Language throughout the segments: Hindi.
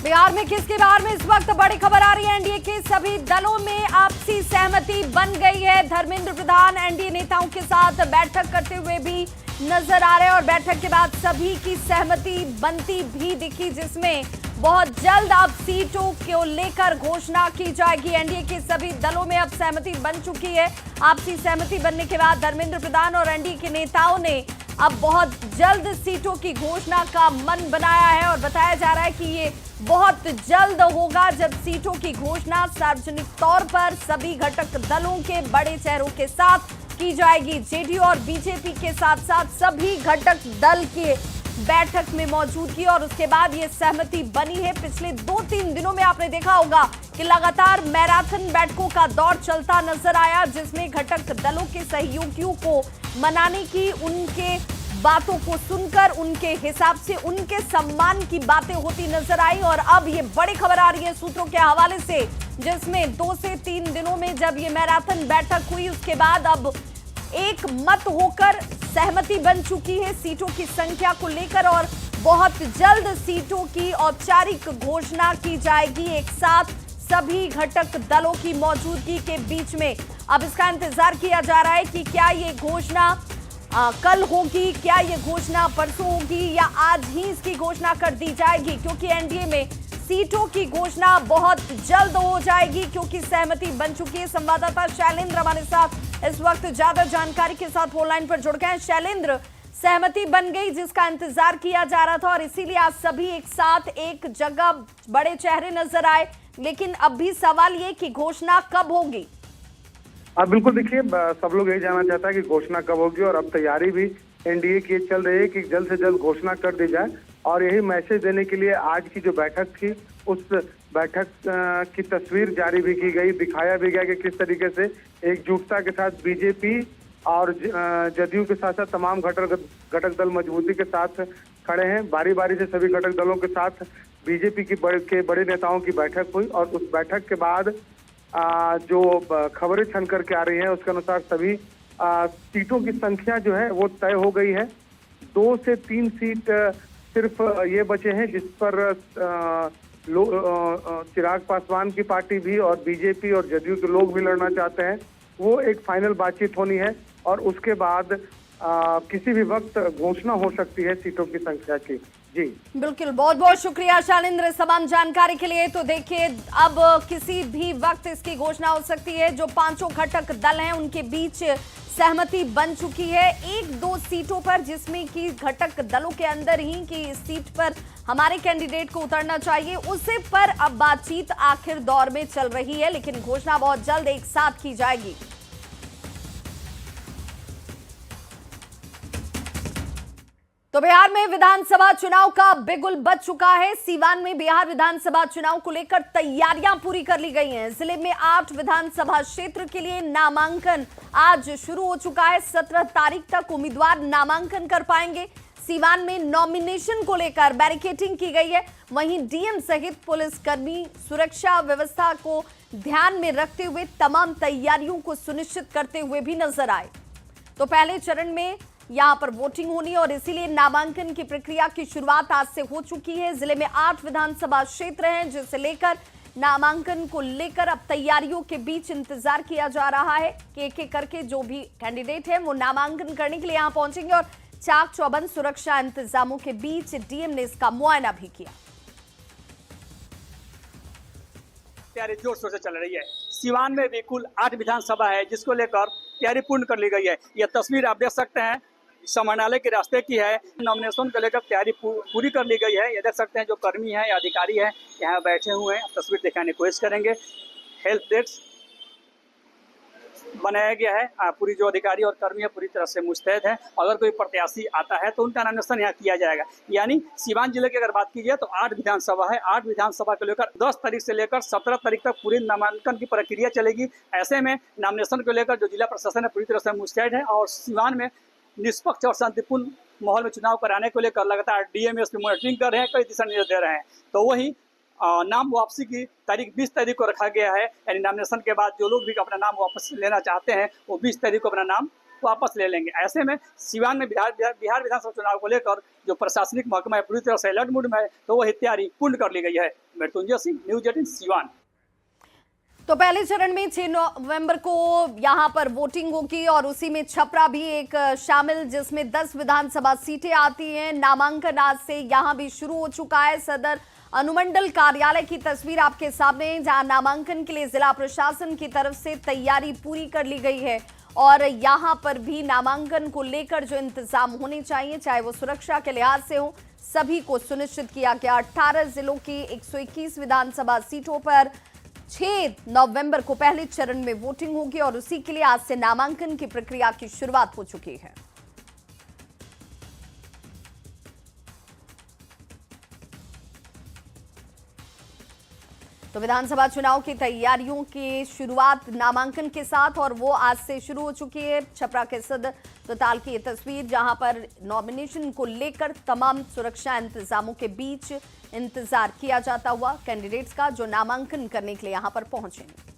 बिहार में किसके बाहर में इस वक्त बड़ी खबर आ रही है। एनडीए के सभी दलों में आपसी सहमति बन गई है। धर्मेंद्र प्रधान एनडीए नेताओं के साथ बैठक करते हुए भी नजर आ रहे हैं और बैठक के बाद सभी की सहमति बनती भी दिखी, जिसमें बहुत जल्द अब सीटों को लेकर घोषणा की जाएगी। एनडीए के सभी दलों में अब सहमति बन चुकी है। आपसी सहमति बनने के बाद धर्मेंद्र प्रधान और एनडीए के नेताओं ने अब बहुत जल्द सीटों की घोषणा का मन बनाया है और बताया जा रहा है कि ये बहुत जल्द होगा जब सीटों की घोषणा सार्वजनिक तौर पर सभी घटक दलों के बड़े चेहरों के साथ की जाएगी। जेडीयू और बीजेपी के साथ साथ सभी घटक दल के बैठक में मौजूदगी और उसके बाद ये सहमति बनी है। पिछले 2-3 दिनों में आपने देखा होगा कि लगातार मैराथन बैठकों का दौर चलता नजर आया, जिसमें घटक दलों के सहयोगियों को मनाने की, उनके बातों को सुनकर उनके हिसाब से उनके सम्मान की बातें होती नजर आई। और अब ये बड़ी खबर आ रही है सूत्रों के हवाले से, जिसमें 2 से 3 दिनों में जब ये मैराथन बैठक हुई उसके बाद अब एक मत होकर सहमति बन चुकी है सीटों की संख्या को लेकर और बहुत जल्द सीटों की औपचारिक घोषणा की जाएगी एक साथ सभी घटक दलों की मौजूदगी के बीच में। अब इसका इंतजार किया जा रहा है कि क्या ये घोषणा कल होगी, क्या ये घोषणा परसों होगी या आज ही इसकी घोषणा कर दी जाएगी, क्योंकि एनडीए में सीटों की घोषणा बहुत जल्द हो जाएगी क्योंकि सहमति बन चुकी है। संवाददाता शैलेंद्र हमारे साथ इस वक्त ज्यादा जानकारी के साथ फोन लाइन पर जुड़ गए हैं। शैलेंद्र, सहमति बन गई जिसका इंतजार किया जा रहा था और इसीलिए आज सभी एक साथ एक जगह बड़े चेहरे नजर आए, लेकिन अब भी सवाल ये कि घोषणा कब होगी? अब बिल्कुल देखिए, सब लोग यही जानना चाहता है कि घोषणा कब होगी और अब तैयारी भी एनडीए की चल रही है कि जल्द से जल्द घोषणा कर दी जाए। और यही मैसेज देने के लिए आज की जो बैठक थी उस बैठक की तस्वीर जारी भी की गई, दिखाया भी गया कि किस तरीके से एकजुटता के साथ बीजेपी और जदयू के साथ साथ तमाम घटक दल मजबूती के साथ खड़े हैं। बारी बारी से सभी घटक दलों के साथ बीजेपी के बड़े नेताओं की बैठक हुई और उस बैठक के बाद जो खबरें छन करके आ रही हैं उसके अनुसार सभी सीटों की संख्या जो है वो तय हो गई है। 2 से 3 सीट सिर्फ ये बचे हैं जिस पर चिराग पासवान की पार्टी भी और बीजेपी और जदयू के लोग भी लड़ना चाहते हैं। वो एक फाइनल बातचीत होनी है और उसके बाद किसी भी वक्त घोषणा हो सकती है सीटों की संख्या की। जी बिल्कुल, बहुत बहुत शुक्रिया शैलेंद्र तमाम जानकारी के लिए। तो देखिए, अब किसी भी वक्त इसकी घोषणा हो सकती है। जो 5 घटक दल हैं उनके बीच सहमति बन चुकी है 1-2 सीटों पर, जिसमें कि घटक दलों के अंदर ही कि इस सीट पर हमारे कैंडिडेट को उतरना चाहिए, उसे पर अब बातचीत आखिर दौर में चल रही है, लेकिन घोषणा बहुत जल्द एक साथ की जाएगी। तो बिहार में विधानसभा चुनाव का बिगुल बज चुका है। सीवान में बिहार विधानसभा चुनाव को लेकर तैयारियां पूरी कर ली गई हैं। जिले में 8 विधानसभा क्षेत्र के लिए नामांकन आज शुरू हो चुका है। 17 तारीख तक उम्मीदवार नामांकन कर पाएंगे। सीवान में नॉमिनेशन को लेकर बैरिकेडिंग की गई है। वहीं डीएम सहित पुलिसकर्मी सुरक्षा व्यवस्था को ध्यान में रखते हुए तमाम तैयारियों को सुनिश्चित करते हुए भी नजर आए। तो पहले चरण में यहां पर वोटिंग होनी और इसीलिए नामांकन की प्रक्रिया की शुरुआत आज से हो चुकी है। जिले में 8 विधानसभा क्षेत्र हैं, जिसे लेकर नामांकन को लेकर अब तैयारियों के बीच इंतजार किया जा रहा है कि एक-एक करके जो भी कैंडिडेट है वो नामांकन करने के लिए यहां पहुंचेंगे और चाक चौबंद सुरक्षा इंतजामों के बीच डीएम ने इसका मुआयना भी किया। तैयारी जोर शोर से चल रही है। सीवान में भी कुल 8 विधानसभा है जिसको लेकर तैयारी पूर्ण कर ली गई है। यह तस्वीर आप देख सकते हैं समाहरणालय के रास्ते की है। नॉमिनेशन को लेकर तैयारी पूरी कर ली गई है। ये देख सकते हैं जो कर्मी हैं या अधिकारी हैं यहाँ बैठे हुए हैं। तस्वीर दिखाने की कोशिश करेंगे। हेल्प डेस्क बनाया गया है। पूरी जो अधिकारी और कर्मी है पूरी तरह से मुस्तैद है। अगर कोई प्रत्याशी आता है तो उनका नॉमिनेशन यहाँ किया जाएगा। यानी सीवान जिले की अगर बात की जाए तो 8 विधानसभा है। 8 विधानसभा को लेकर 10 तारीख से लेकर 17 तारीख तक पूरी नामांकन की प्रक्रिया चलेगी। ऐसे में नॉमिनेशन को लेकर जो जिला प्रशासन है पूरी तरह से मुस्तैद है और सीवान में निष्पक्ष और शांतिपूर्ण माहौल में चुनाव कराने को लेकर लगातार डीएम इसकी मॉनिटरिंग कर रहे हैं, कई दिशा निर्देश दे रहे हैं। तो वही नाम वापसी की तारीख 20 तारीख को रखा गया है। यानी नॉमिनेशन के बाद जो लोग भी अपना नाम वापस लेना चाहते हैं वो 20 तारीख को अपना नाम वापस ले लेंगे। ऐसे में सिवान में बिहार विधानसभा चुनाव को लेकर जो प्रशासनिक महकमा है पूरी तरह से अलर्ट मूड में है, तो वह तैयारी पूर्ण कर ली गई है। मृत्युंजय सिंह, न्यूज़ 18 सिवान। तो पहले चरण में 6 नवंबर को यहां पर वोटिंग होगी और उसी में छपरा भी एक शामिल, जिसमें 10 विधानसभा सीटें आती हैं। नामांकन आज से यहां भी शुरू हो चुका है। सदर अनुमंडल कार्यालय की तस्वीर आपके सामने है, जहां नामांकन के लिए जिला प्रशासन की तरफ से तैयारी पूरी कर ली गई है और यहां पर भी नामांकन को लेकर जो इंतजाम होने चाहिए, चाहे वो सुरक्षा के लिहाज से हो, सभी को सुनिश्चित किया गया। 18 जिलों की 121 विधानसभा सीटों पर 6 नवंबर को पहले चरण में वोटिंग होगी और उसी के लिए आज से नामांकन की प्रक्रिया की शुरुआत हो चुकी है। तो विधानसभा चुनाव की तैयारियों की शुरुआत नामांकन के साथ और वो आज से शुरू हो चुकी है। छपरा के सदर अस्पताल की ये तस्वीर, जहां पर नॉमिनेशन को लेकर तमाम सुरक्षा इंतजामों के बीच इंतजार किया जाता हुआ कैंडिडेट्स का, जो नामांकन करने के लिए यहां पर पहुंचेंगे।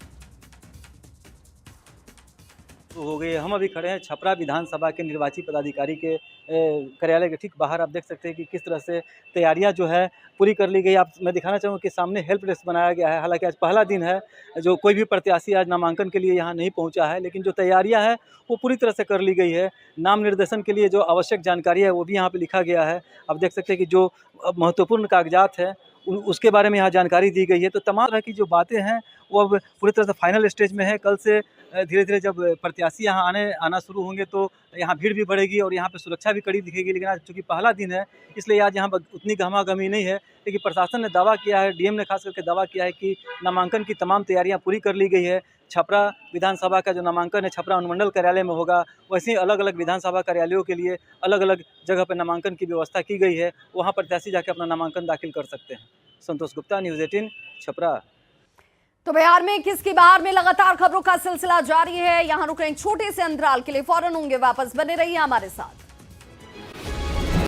हो गई। हम अभी खड़े हैं छपरा विधानसभा के निर्वाची पदाधिकारी के कार्यालय के ठीक बाहर। आप देख सकते हैं कि किस तरह से तैयारियां जो है पूरी कर ली गई। मैं दिखाना चाहूँगा कि सामने हेल्प डेस्क बनाया गया है। हालांकि आज पहला दिन है, जो कोई भी प्रत्याशी आज नामांकन के लिए यहाँ नहीं पहुँचा है, लेकिन जो तैयारियाँ हैं वो पूरी तरह से कर ली गई है। नाम निर्देशन के लिए जो आवश्यक जानकारी है वो भी यहाँ पर लिखा गया है। आप देख सकते हैं कि जो महत्वपूर्ण कागजात हैं उसके बारे में यहाँ जानकारी दी गई है। तो तमाम तरह की जो बातें हैं वो अब पूरी तरह से फाइनल स्टेज में है। कल से धीरे धीरे जब प्रत्याशी यहाँ आना शुरू होंगे तो यहाँ भीड़ भी बढ़ेगी और यहाँ पे सुरक्षा भी कड़ी दिखेगी। लेकिन आज चूँकि पहला दिन है, इसलिए आज यहाँ उतनी गहमा-गहमी नहीं है। लेकिन प्रशासन ने दावा किया है, डीएम ने खास करके दावा किया है कि नामांकन की तमाम तैयारियाँ पूरी कर ली गई है। छपरा विधानसभा का जो नामांकन है छपरा अनुमंडल कार्यालय में होगा। वैसे ही अलग अलग विधानसभा कार्यालयों के लिए अलग अलग जगह पर नामांकन की व्यवस्था की गई है। वहाँ प्रत्याशी जाके अपना नामांकन दाखिल कर सकते हैं। संतोष गुप्ता, न्यूज़ 18 छपरा। तो बिहार में किसकी बाहर में लगातार खबरों का सिलसिला जारी है। यहां रुक रहे हैं छोटे से अंतराल के लिए, फौरन होंगे वापस, बने रहिए हमारे साथ।